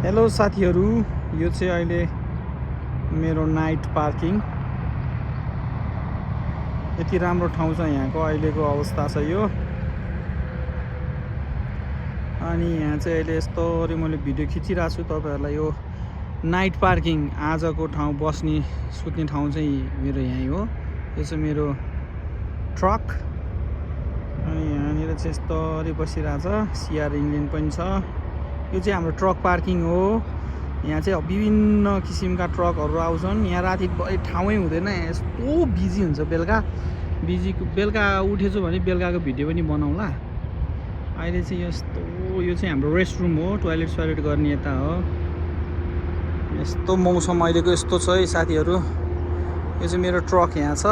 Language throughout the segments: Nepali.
हेलो साथीहरू, यो चाहिँ अहिले मेरो नाइट पार्किङ। यति राम्रो ठाउँ छ यहाँको अहिलेको अवस्था छ यो। अनि यहाँ चाहिँ अहिले यस्तोरी मैले भिडियो खिचिरहेको छु तपाईहरुलाई। यो नाइट पार्किङ आजको ठाउँ बस्ने सुत्ने ठाउँ चाहिँ मेरो यही हो। यो चाहिँ मेरो ट्रक अनि यहाँनिर चाहिँ यस्तोरी बसिरहेछ। सिआर इन्जिन पनि छ। यो चाहिँ हाम्रो ट्रक पार्किङ हो। यहाँ चाहिँ विभिन्न किसिमका ट्रकहरू आउँछन्। यहाँ राति ठाउँै हुँदैन, यस्तो बिजी हुन्छ। बेलुका उठेछु भने बेलुकाको भिडियो पनि बनाउँला। अहिले चाहिँ यस्तो, यो चाहिँ हाम्रो रेस्ट रुम हो, टोयलेट गर्ने यता हो। यस्तो मौसम अहिलेको यस्तो छ है साथीहरू। यो चाहिँ मेरो ट्रक यहाँ छ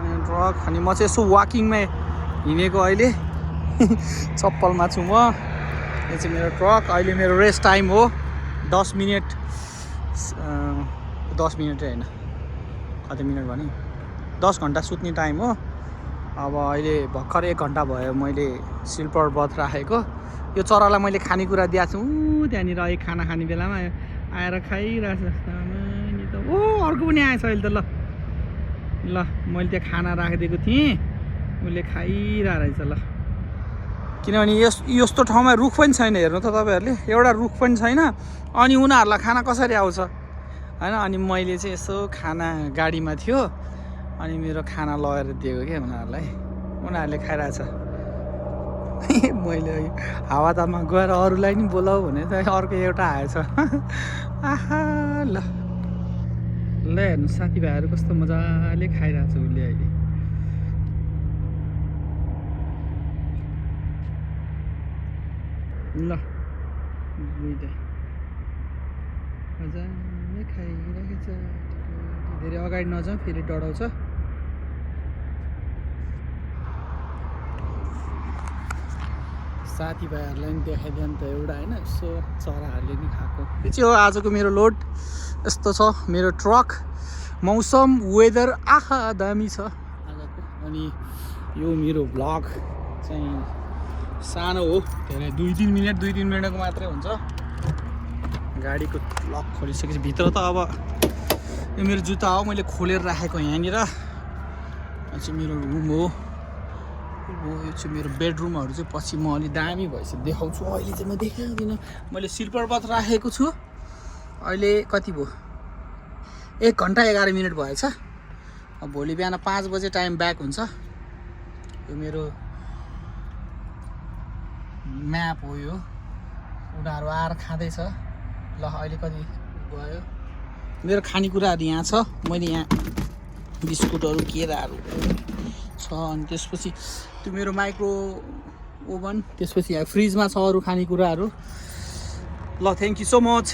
अनि ट्रक अनि म चाहिँ यसो वाकिङमा हिँडेको अहिले चप्पलमा छु म। यो चाहिँ मेरो ट्रक। अहिले मेरो रेस्ट टाइम हो 10 मिनट। 10 मिनट होइन, कति मिनट भने 10 घन्टा सुत्ने टाइम हो। अब अहिले भर्खर 1 घन्टा भयो मैले सिल्पर बथ राखेको। यो चरालाई मैले खानेकुरा दिएको छु। त्यहाँनिर अहिले खाना खाने बेलामा आएर खाइरहेछ। ओ अर्को पनि आएछ अहिले त। ल मैले त्यहाँ खाना राखिदिएको थिएँ, उसले खाइरहेको रहेछ। ल किनभने यस्तो ठाउँमा रुख पनि छैन। हेर्नु त तपाईहरुले, एउटा रुख पनि छैन। अनि उनीहरूलाई खाना कसरी आउँछ हैन। अनि मैले चाहिँ यसो खाना गाडीमा थियो अनि मेरो खाना लगेर दिएको के उनीहरूलाई। उनीहरूले खाइरहेछ। मैले हावातामा गएर अरूलाई नि बोलाऊ भने त अर्को एउटा आएछ। आहा ल ल हेर्नु साथीभाइहरू कस्तो मजाले खाइरहेछ उसले अहिले। ल मजाले खाइरहेको छ। धेरै अगाडि नजाउँ फेरि डढाउँछ। साथीभाइहरूलाई पनि देखाइदियो नि त एउटा होइन, यसो चराहरूले नि खाएको। यो चाहिँ हो आजको मेरो लोड। यस्तो छ मेरो ट्रक। मौसम वेदर आहा दामी छ आजको। अनि यो मेरो भ्लग चाहिँ सानो हो, धेरै 2-3 मिनटको मात्रै हुन्छ। गाडीको लक खोलिसकेपछि भित्र त अब यो मेरो जुत्ता हो, मैले खोलेर राखेको यहाँनिर। यो चाहिँ मेरो रुम हो। यो चाहिँ मेरो बेडरुमहरू चाहिँ पछि म अलि दामी भएपछि देखाउँछु। अहिले चाहिँ म देखाउँदिनँ। मैले सिल्पर बथ राखेको छु। अहिले कति भयो, 1 घन्टा 11 मिनट भएछ। अब भोलि बिहान 5 बजे टाइम ब्याक हुन्छ। यो मेरो म्याप हो यो। उनीहरू आएर खाँदैछ। ल अहिले कति भयो। मेरो खानेकुराहरू यहाँ छ। मैले यहाँ बिस्कुटहरू केराहरू छ। अनि त्यसपछि त्यो मेरो माइक्रो ओभन, त्यसपछि यहाँ फ्रिजमा छ अरू खानेकुराहरू। ल थ्याङ्क यू सो मच।